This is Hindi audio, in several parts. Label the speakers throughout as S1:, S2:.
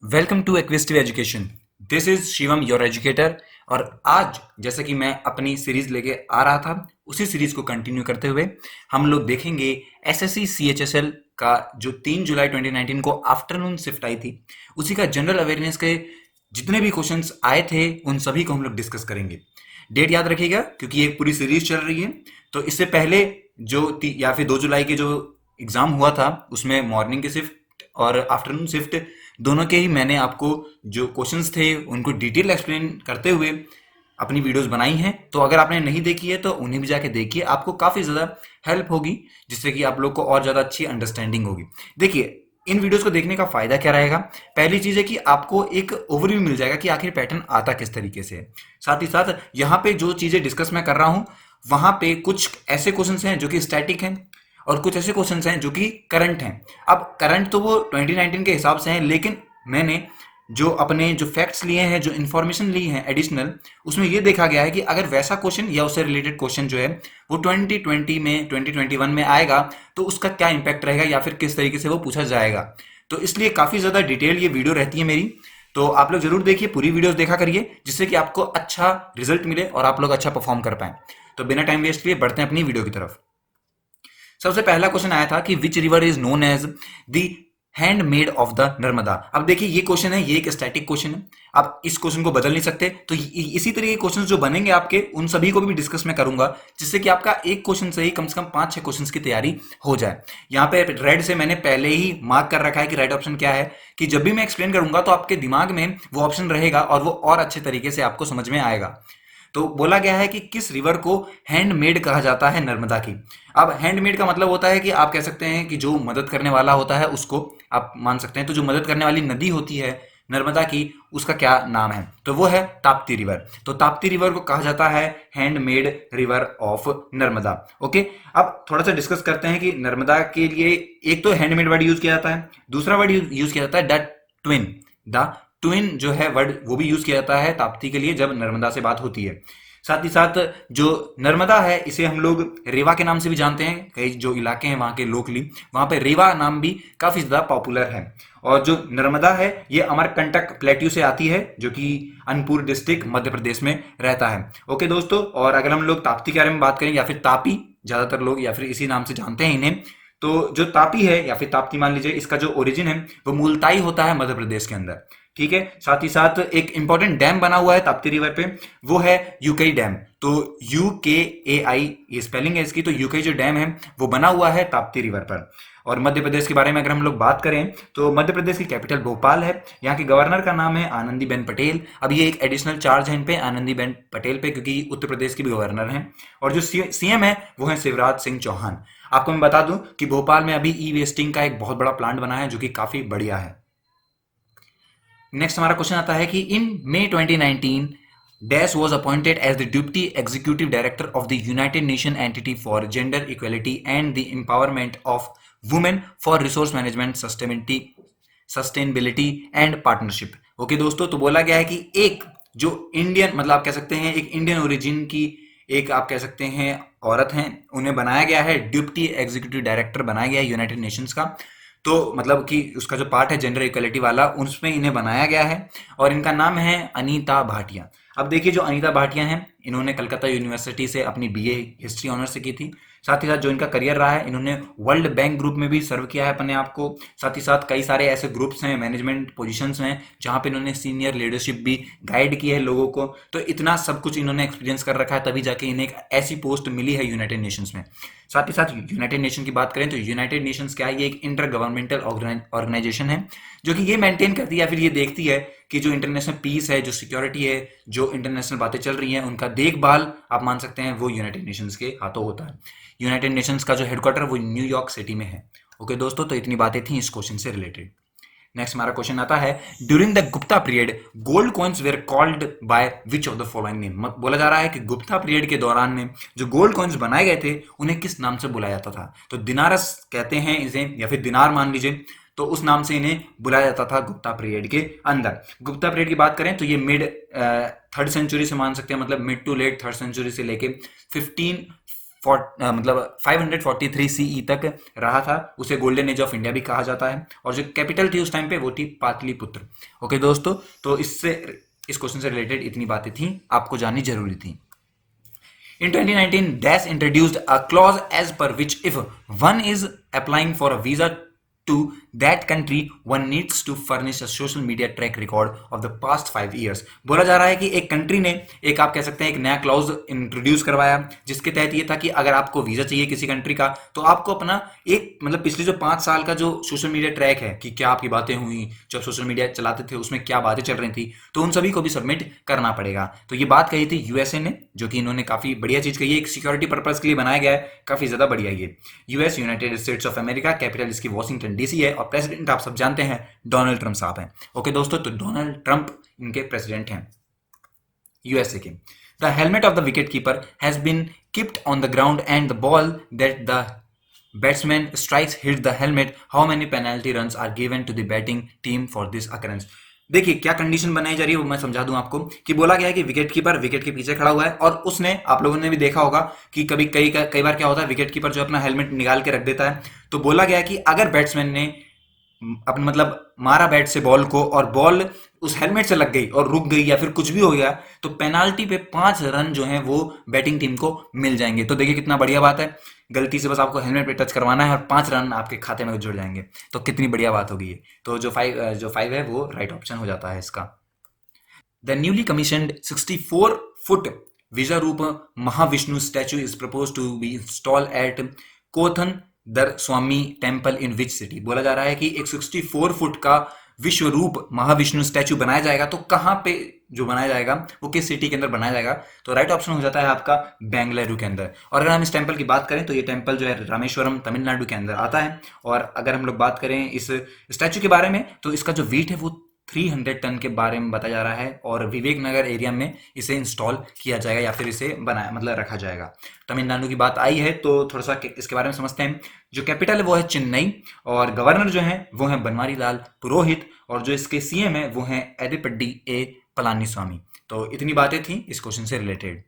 S1: वेलकम टू एक्विस्टिव education. This is Shivam your educator. और आज जैसे कि मैं अपनी सीरीज लेके आ रहा था, उसी सीरीज को कंटिन्यू करते हुए हम लोग देखेंगे एसएससी सीएचएसएल का जो 3 जुलाई 2019 को आफ्टरनून शिफ्ट आई थी, उसी का जनरल अवेयरनेस के जितने भी क्वेश्चंस आए थे उन सभी को हम लोग डिस्कस करेंगे। डेट याद रखिएगा क्योंकि एक पूरी सीरीज चल रही है। तो इससे पहले या फिर 2 जुलाई के जो एग्जाम हुआ था उसमें मॉर्निंग की शिफ्ट और आफ्टरनून शिफ्ट दोनों के ही मैंने आपको जो क्वेश्चंस थे उनको डिटेल एक्सप्लेन करते हुए अपनी वीडियोस बनाई हैं। तो अगर आपने नहीं देखी है तो उन्हें भी जाके देखिए, आपको काफ़ी ज़्यादा हेल्प होगी, जिससे कि आप लोग को और ज़्यादा अच्छी अंडरस्टैंडिंग होगी। देखिए, इन वीडियोस को देखने का फ़ायदा क्या रहेगा। पहली चीज़ है कि आपको एक ओवरव्यू मिल जाएगा कि आखिर पैटर्न आता किस तरीके से है। साथ ही साथ यहाँ पे जो चीज़ें डिस्कस मैं कर रहा हूँ, वहाँ पे कुछ ऐसे क्वेश्चंस हैं जो कि स्टैटिक हैं और कुछ ऐसे क्वेश्चंस हैं जो कि करंट हैं। अब करंट तो वो 2019 के हिसाब से हैं, लेकिन मैंने जो अपने जो फैक्ट्स लिए हैं, जो इन्फॉर्मेशन ली है एडिशनल, उसमें ये देखा गया है कि अगर वैसा क्वेश्चन या उससे रिलेटेड क्वेश्चन जो है वो 2020 में 2021 में आएगा तो उसका क्या इम्पैक्ट रहेगा या फिर किस तरीके से वो पूछा जाएगा। तो इसलिए काफ़ी ज़्यादा डिटेल ये वीडियो रहती है मेरी। तो आप लोग जरूर देखिए, पूरी वीडियोस देखा करिए, जिससे कि आपको अच्छा रिजल्ट मिले और आप लोग अच्छा परफॉर्म कर पाएं। तो बिना टाइम वेस्ट किए बढ़ते हैं अपनी वीडियो की तरफ। सबसे पहला क्वेश्चन आया था कि which river is known as the handmade of the Narmada. अब देखिए, ये क्वेश्चन है, ये एक स्टैटिक क्वेश्चन है, आप इस क्वेश्चन को बदल नहीं सकते। तो इसी तरह के क्वेश्चन जो बनेंगे आपके, उन सभी को भी डिस्कस मैं करूंगा, जिससे कि आपका एक क्वेश्चन से ही कम 5-6 क्वेश्चन की तैयारी हो जाए। यहाँ पे रेड से मैंने पहले ही मार्क कर रखा है कि राइट ऑप्शन क्या है, कि जब भी मैं एक्सप्लेन करूंगा तो आपके दिमाग में वो ऑप्शन रहेगा और वो और अच्छे तरीके से आपको समझ में आएगा। तो बोला गया है कि किस रिवर को हैंडमेड कहा जाता है नर्मदा की। अब हैंडमेड का मतलब होता है कि आप कह सकते हैं कि जो मदद करने वाला होता है उसको आप मान सकते हैं। तो जो मदद करने वाली नदी होती है नर्मदा की, उसका क्या नाम है, तो वो है ताप्ती रिवर। तो ताप्ती रिवर को कहा जाता है handmade river of Narmada. Okay, अब थोड़ा सा डिस्कस करते हैं कि नर्मदा के लिए एक तो हैंडमेड वर्ड यूज किया जाता है, दूसरा वर्ड यूज किया जाता है द ट्विन। द ट्विन जो है वर्ड वो भी यूज किया जाता है ताप्ती के लिए जब नर्मदा से बात होती है। साथ ही साथ जो नर्मदा है इसे हम लोग रेवा के नाम से भी जानते हैं। कई जो इलाके हैं वहाँ के लोकली, वहाँ पे रेवा नाम भी काफ़ी ज़्यादा पॉपुलर है। और जो नर्मदा है ये अमरकंटक प्लेट्यू से आती है, जो कि अनूपपुर डिस्ट्रिक्ट मध्य प्रदेश में रहता है। ओके दोस्तों, और अगर हम लोग ताप्ती के बारे में बात करें या फिर तापी, ज़्यादातर लोग या फिर इसी नाम से जानते हैं इन्हें, तो जो तापी है या फिर ताप्ती मान लीजिए, इसका जो ओरिजिन है वो मुल्ताई होता है मध्य प्रदेश के अंदर। ठीक है, साथ ही साथ एक इंपॉर्टेंट डैम बना हुआ है ताप्ती रिवर पे, वो है यूकई डैम। तो UKAI ये स्पेलिंग है इसकी। तो यूकई जो डैम है वो बना हुआ है ताप्ती रिवर पर। और मध्य प्रदेश के बारे में अगर हम लोग बात करें तो मध्य प्रदेश की कैपिटल भोपाल है। यहाँ के गवर्नर का नाम है आनंदीबेन पटेल। अब ये एक एडिशनल चार्ज है इन पे, आनंदीबेन पटेल पे, क्योंकि उत्तर प्रदेश की भी गवर्नर हैं। और जो सीएम है वो है शिवराज सिंह चौहान। आपको मैं बता दूं कि भोपाल में अभी ई वेस्टिंग का एक बहुत बड़ा प्लांट बना है, जो कि काफी बढ़िया है। नेक्स्ट हमारा क्वेश्चन आता है कि in May 2019 dash was appointed as the deputy executive director of the United Nation entity for gender equality and the empowerment of women for resource management sustainability and partnership. Okay दोस्तों, तो बोला गया है कि एक जो इंडियन, मतलब आप कह सकते हैं एक इंडियन ओरिजिन की, एक आप कह सकते हैं औरत हैं, उन्हें बनाया गया है डिप्टी एग्जीक्यूटिव डायरेक्टर बनाया गया है यूनाइटेड नेशंस का। तो मतलब कि उसका जो पार्ट है जेंडर इक्वलिटी वाला, उसमें इन्हें बनाया गया है और इनका नाम है अनीता भाटिया। अब देखिए, जो अनीता भाटिया हैं, इन्होंने कलकत्ता यूनिवर्सिटी से अपनी बीए हिस्ट्री ऑनर्स से की थी। साथ ही साथ जो इनका करियर रहा है, इन्होंने वर्ल्ड बैंक ग्रुप में भी सर्व किया है अपने आप को। साथ ही साथ कई सारे ऐसे ग्रुप्स हैं, मैनेजमेंट पोजीशंस हैं, जहां पे इन्होंने सीनियर लीडरशिप भी गाइड की है लोगों को। तो इतना सब कुछ इन्होंने एक्सपीरियंस कर रखा है, तभी जाके इन्हें एक ऐसी पोस्ट मिली है यूनाइटेड नेशंस में। साथ ही साथ यूनाइटेड नेशन की बात करें तो यूनाइटेड नेशंस क्या है, ये एक इंटर गवर्नमेंटल ऑर्गेनाइजेशन है, जो कि ये मेंटेन करती है या फिर ये देखती है कि जो इंटरनेशनल पीस है, जो सिक्योरिटी है, जो इंटरनेशनल बातें चल रही हैं, उनका देखभाल आप मान सकते हैं वो यूनाइटेड नेशंस के हाथों होता है। यूनाइटेड नेशंस का जो हेडक्वार्टर वो न्यूयॉर्क सिटी में है। ओके दोस्तों, तो इतनी बातें थी इस क्वेश्चन से रिलेटेड। नेक्स्ट हमारा क्वेश्चन आता है, during the Gupta period gold coins where called by which of the following name. बोला जा रहा है कि गुप्ता पीरियड के दौरान में जो गोल्ड कॉइन्स बनाए गए थे उन्हें किस नाम से बुलाया जाता था। तो दिनारस कहते हैं इसे, या फिर दिनार मान लीजिए, तो उस नाम से इन्हें बुलाया जाता था गुप्ता पीरियड के अंदर। गुप्ता पीरियड की बात करें तो ये थर्ड सेंचुरी से मान सकते हैं, मतलब mid to late third century से लेके 15 मतलब 543 सीई तक रहा था, उसे गोल्डन एज ऑफ इंडिया भी कहा जाता है। और जो कैपिटल थी उस टाइम पे वो थी पाटलिपुत्र। ओके दोस्तों, तो इस क्वेश्चन से रिलेटेड इतनी बातें थी, आपको जाननी जरूरी थी। In 2019, DAS introduced a clause as per which if one is applying for a visa to that country, one needs to furnish a social media track record of the past 5 years। बोला जा रहा है कि एक कंट्री ने एक आप कह सकते हैं एक नया क्लॉज इंट्रोड्यूस करवाया, जिसके तहत ये था कि अगर आपको वीजा चाहिए किसी कंट्री का, तो आपको अपना एक मतलब पिछले जो 5 साल का जो सोशल मीडिया ट्रैक है कि क्या आपकी बातें हुई, जब सोशल मीडिया चलाते थे उसमें क्या बातें चल रही थी, तो उन सभी को भी सबमिट करना पड़ेगा। तो ये बात कही थी यूएसए ने, जो कि इन्होंने काफी बढ़िया चीज कही है, एक सिक्योरिटी पर्पज के लिए बनाया गया है, काफी ज्यादा बढ़िया ये। US, United states of America, capital इसकी वॉशिंगटन डीसी है, और प्रेसिडेंट आप सब जानते हैं डोनाल्ड ट्रंप साहब हैं। ओके दोस्तों, तो डोनाल्ड ट्रंप इनके प्रेसिडेंट हैं यूएसए के। The helmet of the wicket keeper has been kept on the ground and the ball that the batsman strikes hit the helmet, how many penalty runs are given to the batting team for this occurrence. देखिए क्या कंडीशन बनाई जा रही है वो मैं समझा दूं आपको, कि बोला गया है कि विकेट कीपर विकेट के पीछे खड़ा हुआ है, और उसने, आप लोगों ने भी देखा होगा कि कई बार क्या होता है, विकेट कीपर जो अपना हेलमेट निकाल के रख देता है। तो बोला गया है कि अगर बैट्समैन ने अपने मतलब मारा बैट से बॉल को, और बॉल उस हेलमेट से लग गई और रुक गई या फिर कुछ भी हो गया, तो पेनाल्टी पे 5 रन जो हैं वो बैटिंग टीम को मिल जाएंगे। तो देखिए कितना बढ़िया बात है, गलती से बस आपको हेलमेट पे टच करवाना है और 5 रन आपके खाते में जुड़ जाएंगे, तो कितनी बढ़िया बात होगी ये। तो जो फाइव है वो राइट ऑप्शन हो जाता है इसका। The newly commissioned 64 foot Vishwaroop Mahavishnu statue is propose to be install at Kothandaraswamy temple in which city. बोला जा रहा है कि एक 64 फुट का विश्वरूप महाविष्णु स्टैचू बनाया जाएगा, तो कहां पे जो बनाया जाएगा वो किस सिटी के अंदर बनाया जाएगा, तो राइट ऑप्शन हो जाता है आपका बेंगलुरु के अंदर। और अगर हम इस टेम्पल की बात करें तो ये टेम्पल जो है रामेश्वरम तमिलनाडु के अंदर आता है। और अगर हम लोग बात करें इस स्टैचू के बारे में, तो इसका जो वेट है वो 300 टन के बारे में बताया जा रहा है, और विवेक नगर एरिया में इसे इंस्टॉल किया जाएगा या फिर इसे बनाया मतलब रखा जाएगा। तमिलनाडु की बात आई है तो थोड़ा सा इसके बारे में समझते हैं। जो कैपिटल है वो है चेन्नई, और गवर्नर जो है वो है बनवारी लाल पुरोहित, और जो इसके सीएम है वो है एदिपड्डी ए पलानीस्वामी। तो इतनी बातें थी इस क्वेश्चन से related.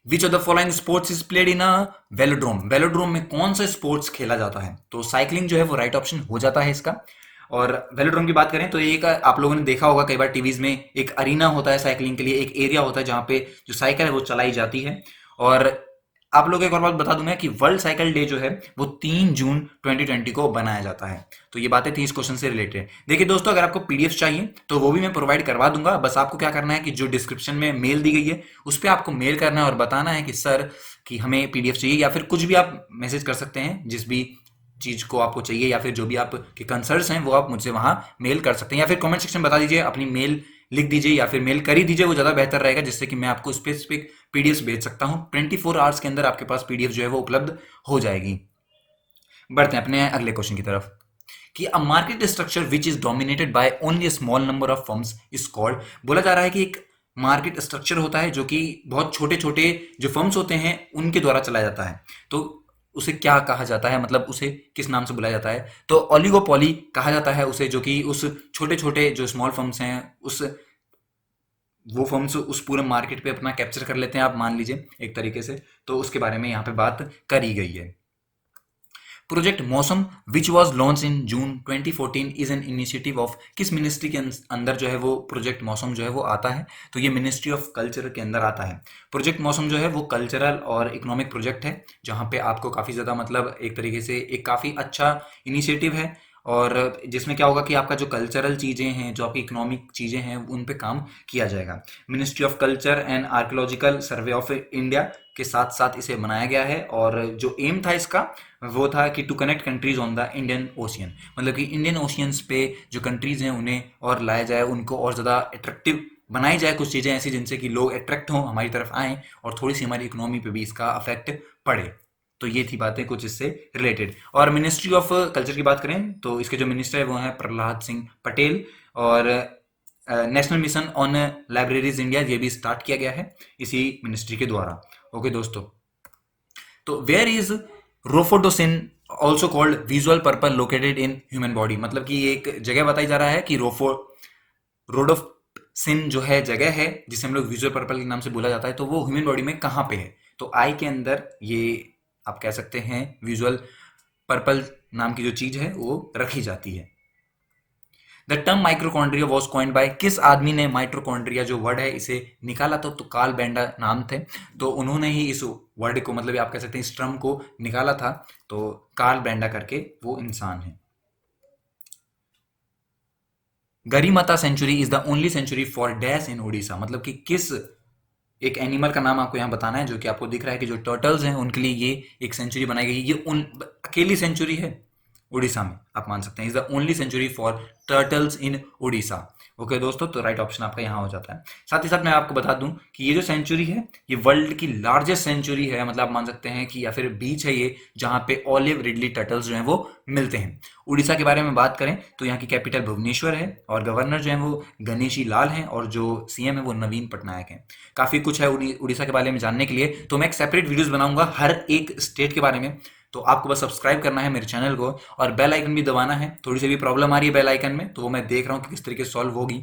S1: Which of the following sports is played in a velodrome. Velodrome में कौन सा स्पोर्ट्स खेला जाता है, तो साइकिलिंग जो है वो राइट ऑप्शन हो जाता है इसका। और वेलोड्रोम की बात करें तो एक आप लोगों ने देखा होगा कई बार टीवीज में, एक अरीना होता है साइकिलिंग के लिए, एक एरिया होता है जहां पे जो साइकिल है वो चलाई जाती है। और आप लोगों को एक और बात बता दूंगा कि वर्ल्ड साइकिल डे जो है वो 3 जून 2020 को बनाया जाता है। तो ये बातें थी इस क्वेश्चन से रिलेटेड। देखिए दोस्तों, अगर आपको पीडीएफ चाहिए तो वो भी मैं प्रोवाइड करवा दूंगा, बस आपको क्या करना है कि जो डिस्क्रिप्शन में मेल दी गई है उस पर आपको मेल करना है और बताना है कि सर कि हमें पीडीएफ चाहिए, या फिर कुछ भी आप मैसेज कर सकते हैं जिस भी चीज को आपको चाहिए, या फिर जो भी आपके कंसर्न्स हैं वो आप मुझसे वहां मेल कर सकते हैं, या फिर कमेंट सेक्शन बता दीजिए, अपनी मेल लिख दीजिए या फिर मेल कर ही दीजिए, वो ज्यादा बेहतर रहेगा, जिससे कि मैं आपको स्पेसिफिक पीडीएफ भेज सकता हूं। 24 आवर्स के अंदर आपके पास पीडीएफ जो है वो उपलब्ध हो जाएगी। बढ़ते हैं अपने अगले क्वेश्चन की तरफ, कि a market structure which is dominated by only small number of firms is called. बोला जा रहा है कि एक मार्केट स्ट्रक्चर होता है जो कि बहुत छोटे छोटे जो फर्म्स होते हैं उनके द्वारा चलाया जाता है, तो उसे क्या कहा जाता है, मतलब उसे किस नाम से बुलाया जाता है, तो ओलिगोपोली कहा जाता है उसे, जो कि उस छोटे छोटे जो स्मॉल फर्म्स हैं वो फर्म्स उस पूरे मार्केट पे अपना कैप्चर कर लेते हैं, आप मान लीजिए एक तरीके से। तो उसके बारे में यहाँ पे बात करी गई है। प्रोजेक्ट मौसम which was launch in June 2014 is an initiative of, किस मिनिस्ट्री के अंदर जो है वो प्रोजेक्ट मौसम जो है वो आता है, तो ये मिनिस्ट्री ऑफ कल्चर के अंदर आता है। प्रोजेक्ट मौसम जो है वो कल्चरल और इकोनॉमिक प्रोजेक्ट है, जहाँ पे आपको काफ़ी ज़्यादा मतलब एक तरीके से एक काफ़ी अच्छा इनिशिएटिव है, और जिसमें क्या होगा कि आपका जो कल्चरल चीज़ें हैं, जो आपकी इकोनॉमिक चीज़ें हैं, उन पे काम किया जाएगा। Ministry of culture and archaeological survey of India के साथ साथ इसे बनाया गया है, और जो एम था इसका वो था कि to connect countries on the Indian ocean, मतलब कि इंडियन ओशियंस पे जो कंट्रीज हैं उन्हें और लाया जाए, उनको और ज़्यादा अट्रैक्टिव बनाई जाए, कुछ चीज़ें ऐसी जिनसे कि लोग अट्रैक्ट हों, हमारी तरफ आएँ, और थोड़ी सी हमारी इकोनॉमी पे भी इसका अफेक्ट पड़े। तो ये थी बातें कुछ इससे रिलेटेड। और मिनिस्ट्री ऑफ कल्चर की बात करें तो इसके जो मिनिस्टर है वो हैं प्रहलाद सिंह पटेल, और national mission on libraries India ये भी स्टार्ट किया गया है इसी मिनिस्ट्री के द्वारा। ओके दोस्तों, तो where is rhodopsin also called visual purple located in human body, मतलब कि एक जगह बताई जा रहा है कि रोडोफसिन जो है जगह है जिसे हम लोग विजुअल पर्पल के नाम से बोला जाता है, तो वो ह्यूमन बॉडी में कहाँ पे है, तो आई के अंदर ये आप कह सकते हैं विजुअल पर्पल नाम की जो चीज है वो रखी जाती है। The term माइक्रोकॉन्ड्रिया was coined bye, किस आदमी ने माइक्रोकॉन्ड्रिया जो वर्ड है इसे निकाला था? तो कार्ल बेंडा नाम थे, तो उन्होंने ही इस वर्ड को मतलब आप कह सकते हैं इस टर्म को निकाला था। तो कार्ल बेंडा करके वो इंसान है। Gahirmatha sanctuary is the only century for dash in Orissa, मतलब कि किस एक एनिमल का नाम आपको यहाँ बताना है, जो कि आपको दिख रहा है कि जो टर्टल्स हैं उनके लिए ये एक सेंचुरी बनाई गई। ये उन अकेली सेंचुरी है उड़ीसा में, आप मान सकते हैं is the only century for turtles in Orissa. Okay दोस्तों, तो राइट ऑप्शन आपका यहाँ हो जाता है। साथ ही साथ मैं आपको बता दूं कि ये जो सेंचुरी है ये वर्ल्ड की लार्जेस्ट सेंचुरी है, मतलब आप मान सकते हैं कि या फिर बीच है ये जहां पे ऑलिव रिडली टर्टल्स जो हैं वो मिलते हैं। उड़ीसा के बारे में बात करें तो यहाँ की कैपिटल भुवनेश्वर है और गवर्नर जो है वो गणेशी लाल हैं और जो सीएम है वो नवीन पटनायक हैं। काफी कुछ है उड़ीसा के बारे में जानने के लिए, तो मैं एक सेपरेट वीडियोस बनाऊंगा हर एक स्टेट के बारे में। तो आपको बस सब्सक्राइब करना है मेरे चैनल को और बेल आइकन भी दबाना है। थोड़ी सी भी प्रॉब्लम आ रही है बेल आइकन में तो वो मैं देख रहा हूँ कि किस तरीके से सॉल्व होगी,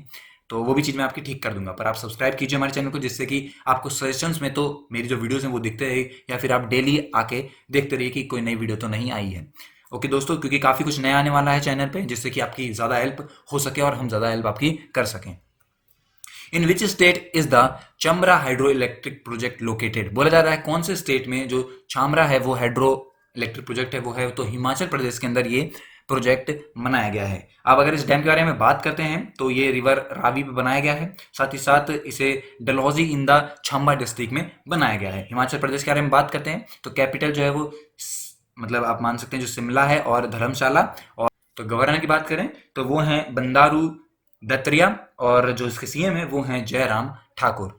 S1: तो वो भी चीज़ मैं आपकी ठीक कर दूंगा। पर आप सब्सक्राइब कीजिए हमारे चैनल को, जिससे कि आपको सजेशंस में तो मेरी जो वीडियोस हैं वो दिखते रहे, या फिर आप डेली आके देखते रहिए कि कोई नई वीडियो तो नहीं आई है। ओके दोस्तों, क्योंकि काफ़ी कुछ नया आने वाला है चैनल पे, जिससे कि आपकी ज़्यादा हेल्प हो सके और हम ज़्यादा हेल्प आपकी कर सकें। In which state is the Chamera hydro electric project located, बोला जा रहा है कौन से स्टेट में जो छामरा है वो हाइड्रो इलेक्ट्रिक प्रोजेक्ट है वो है, तो हिमाचल प्रदेश के अंदर ये प्रोजेक्ट बनाया गया है। अब अगर इस डैम के बारे में बात करते हैं तो ये रिवर रावी पे बनाया गया है, साथ ही साथ इसे Dalhousie in the Chhamba district में बनाया गया है। हिमाचल प्रदेश के बारे में बात करते हैं तो कैपिटल जो है वो मतलब आप मान सकते हैं जो शिमला है और धर्मशाला। और तो गवर्नर की बात करें तो वो हैं बंडारू दत्तात्रेय और जो इसके सीएम है वो हैं जयराम ठाकुर।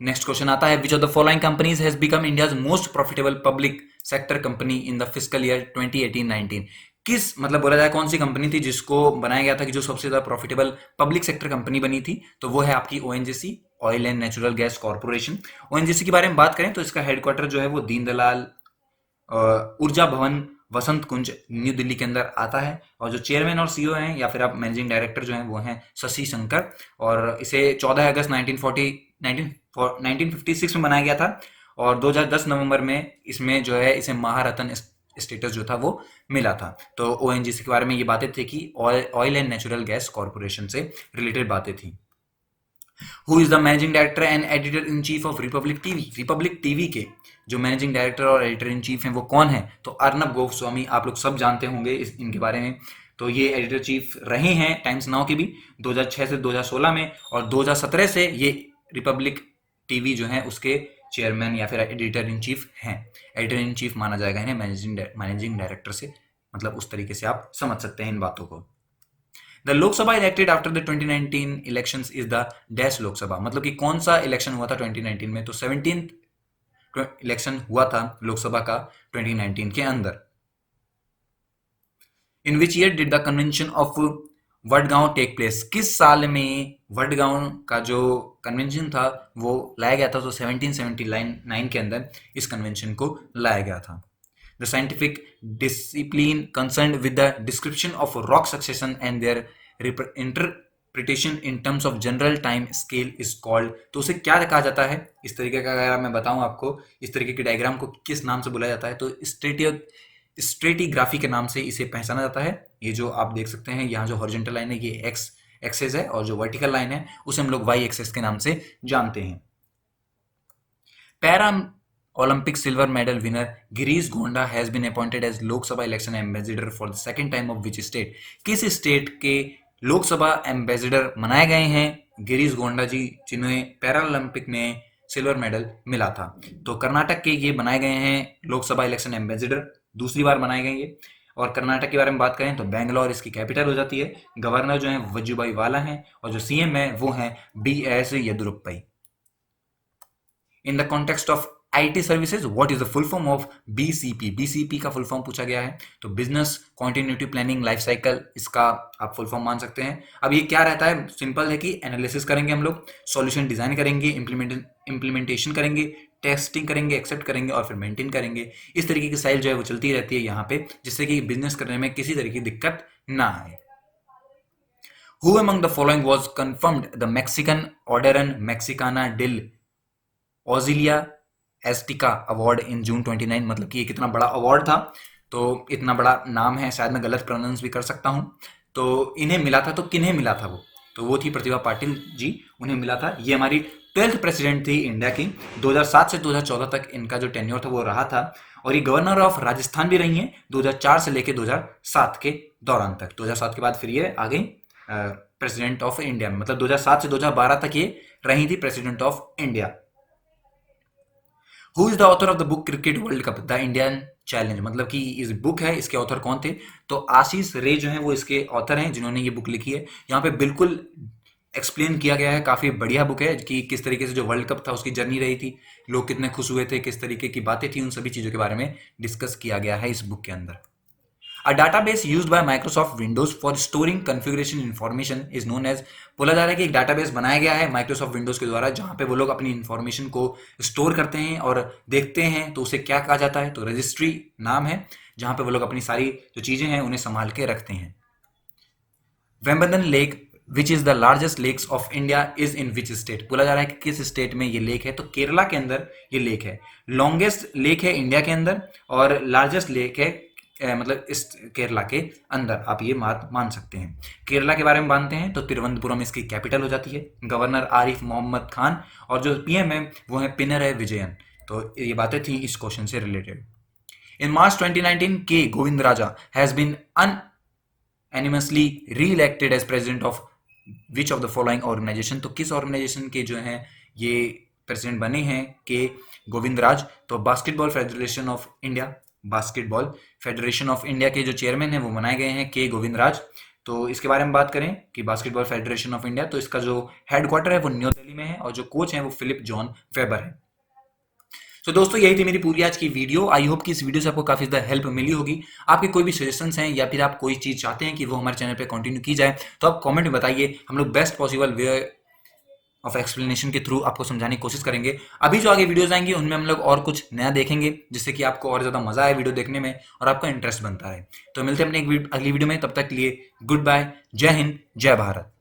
S1: नेक्स्ट क्वेश्चन आता है, विच of the following companies has become India's most profitable public sector company in the fiscal year 2018-19, किस मतलब बोला जाए कौन सी कंपनी थी जिसको बनाया गया था कि जो सबसे ज्यादा प्रॉफिटेबल पब्लिक सेक्टर कंपनी बनी थी? तो वो है आपकी ONGC, oil and natural gas corporation. ONGC के बारे में बात करें तो इसका हेडक्वार्टर जो है वो दीनदयाल ऊर्जा भवन वसंत कुंज न्यू दिल्ली के अंदर आता है, और जो चेयरमैन और सीईओ हैं या फिर आप मैनेजिंग डायरेक्टर जो हैं वो हैं शशि शंकर। और इसे 14 अगस्त 1956 में बनाया गया था और 2010 नवंबर में इसमें जो है इसे महारत्न स्टेटस जो था वो मिला था। तो ओएनजीसी के बारे में ये बातें थी कि oil and natural gas corporation से रिलेटेड बातें थी। Who is the managing director and editor in chief of Republic TV, Republic TV के जो मैनेजिंग डायरेक्टर और एडिटर इन चीफ हैं वो कौन है? तो अर्नब गोस्वामी, आप लोग सब जानते होंगे इनके बारे में। तो ये एडिटर चीफ रहे हैं टाइम्स नाउ के भी 2006 से 2016 में, और 2017 से ये रिपब्लिक टीवी जो है उसके चेयरमैन या फिर एडिटर इन चीफ हैं। एडिटर इन चीफ माना जाएगा इन्हें मैनेजिंग डायरेक्टर से, मतलब उस तरीके से आप समझ सकते हैं इन बातों को। The Lok Sabha elected after the 2019 elections is the dash Lok Sabha, मतलब कि कौन सा इलेक्शन हुआ था 2019 में? तो 17th इलेक्शन हुआ था लोकसभा का 2019 के अंदर। In which year did the convention of Vadgaon take place, किस साल में वडगांव का जो कन्वेंशन था वो लाया गया था? तो 1779 के अंदर इस कन्वेंशन को लाया गया था। The scientific discipline concerned with the description of rock succession and there interpretation in terms of general time scale is called, तो उसे क्या कहा जाता है? इस तरीके का अगर मैं बताऊं आपको, इस तरीके के डायग्राम को किस नाम से बुलाया जाता है? तो स्ट्रेटिग्राफी के नाम से इसे पहचाना जाता है। ये जो आप देख सकते हैं यहाँ जो हॉरिजॉन्टल लाइन है ये एक्स एक्सेस है और जो वर्टिकल लाइन है उसे हम लोग वाई एक्सेस के नाम से जानते हैं। Para Olympic silver medal winner Girish Gonda has been appointed as Lok Sabha election ambassador for the second time of which state, किस स्टेट के लोकसभा एम्बेसडर बनाए गए हैं गिरीश गोंडा जी, जिन्हें पैरा ओलंपिक में सिल्वर मेडल मिला था? तो कर्नाटक के ये बनाए गए हैं लोकसभा इलेक्शन एम्बेसडर, दूसरी बार बनाए गए ये। और कर्नाटक के बारे में बात करें तो बैंगलोर इसकी कैपिटल हो जाती है। गवर्नर जो है वजुभाई वाला हैं और जो सीएम है वो हैं BS Yediyurappa. In the context of IT services what is the full form of BCP, BCP का फुल फॉर्म पूछा गया है। तो business continuity planning life cycle, इसका आप फुल फॉर्म मान सकते हैं। अब ये क्या रहता है? सिंपल है कि एनालिसिस करेंगे हम लोग, सॉल्यूशन डिजाइन करेंगे, इंप्लीमेंटेशन करेंगे, टेस्टिंग करेंगे, एक्सेप्ट करेंगे और फिर मेंटेन करेंगे। इस तरीके की साइकिल जो है वो चलती रहती है यहाँ पे, जिससे कि बिजनेस करने में किसी तरीके की दिक्कत ना आए। Who among the following was confirmed the Mexican Orderon Mexicana del Auxilia Azteca award in June 29, मतलब कि ये कितना बड़ा अवार्ड था, तो इतना बड़ा नाम है, शायद मैं गलत प्रोनाउंस भी कर सकता हूँ। तो इन्हें मिला था, तो किन्हें मिला था वो? तो वो थी प्रतिभा पाटिल जी, उन्हें मिला था। ये हमारी 12th प्रेसिडेंट थी इंडिया की। 2007 से 2014 तक इनका जो टेन्योर था वो रहा था, और ये गवर्नर ऑफ राजस्थान भी रही हैं 2004 से लेकर 2007 के दौरान तक। 2007 के बाद फिर ये आ गई प्रेसिडेंट ऑफ इंडिया में, मतलब 2007 से 2012 तक ये रही थी president of India. Who is the author of the book cricket world cup the Indian challenge, मतलब कि इस बुक है, इसके ऑथर कौन थे? तो आशीष रे जो है वो इसके ऑथर हैं, जिन्होंने ये बुक लिखी है। यहाँ पे बिल्कुल एक्सप्लेन किया गया है, काफी बढ़िया बुक है कि किस तरीके से जो वर्ल्ड कप था उसकी जर्नी रही थी, लोग कितने खुश हुए थे, किस तरीके की बातें थी, उन सभी चीजों के बारे में डिस्कस किया गया है इस बुक के अंदर। A database used by Microsoft Windows for storing configuration information is known as, बोला जा रहा है कि एक डाटाबेस बनाया गया है माइक्रोसॉफ्ट विंडोज के द्वारा, जहां पे वो लोग अपनी इंफॉर्मेशन को स्टोर करते हैं और देखते हैं, तो उसे क्या कहा जाता है? तो रजिस्ट्री नाम है, जहां पे वो लोग अपनी सारी जो चीजें हैं उन्हें संभाल के रखते हैं। Vembanad lake which is the largest lakes of India is in which state, बोला जा रहा है कि किस स्टेट में ये लेक है? तो केरला के अंदर ये लेक है। लॉन्गेस्ट लेक है इंडिया के अंदर, और लार्जेस्ट लेक है मतलब इस केरला के अंदर, आप ये मान सकते हैं। केरला के बारे में मानते हैं तो तिरुवनंतपुरम इसकी कैपिटल हो जाती है। गवर्नर आरिफ मोहम्मद खान, और जो पीएम है वो है पिनरई विजयन। तो ये बातें थी इस क्वेश्चन से related. In March 2019 K Govindaraja has been unanimously re elected as president of which of the following organisation, तो किस ऑर्गेनाइजेशन के जो हैं ये प्रेसिडेंट बने हैं के गोविंदराज? तो basketball federation of India, basketball federation of India के जो चेयरमैन हैं वो बनाए गए हैं के गोविंदराज। तो इसके बारे में बात करें कि बास्केटबॉल फेडरेशन ऑफ इंडिया, तो इसका जो हेडक्वार्टर है वो न्यू दिल्ली में है, और जो कोच हैं वो फिलिप जॉन वेबर है। तो दोस्तों यही थी मेरी पूरी आज की वीडियो। आई होप कि इस वीडियो से आपको काफी ज्यादा हेल्प मिली होगी। आपके कोई भी सजेशंस हैं या फिर आप कोई चीज चाहते हैं कि वो हमारे चैनल पे कंटिन्यू की जाए, तो आप कमेंट में बताइए। हम लोग best possible way of explanation के थ्रू आपको समझाने की कोशिश करेंगे। अभी जो आगे वीडियोस आएंगी उनमें हम लोग और कुछ नया देखेंगे, जिससे कि आपको और ज्यादा मजा आए वीडियो देखने में और आपका इंटरेस्ट बनता रहे। तो मिलते हैं अपने अगली वीडियो में, तब तक के लिए गुड बाय, जय हिंद, जय भारत।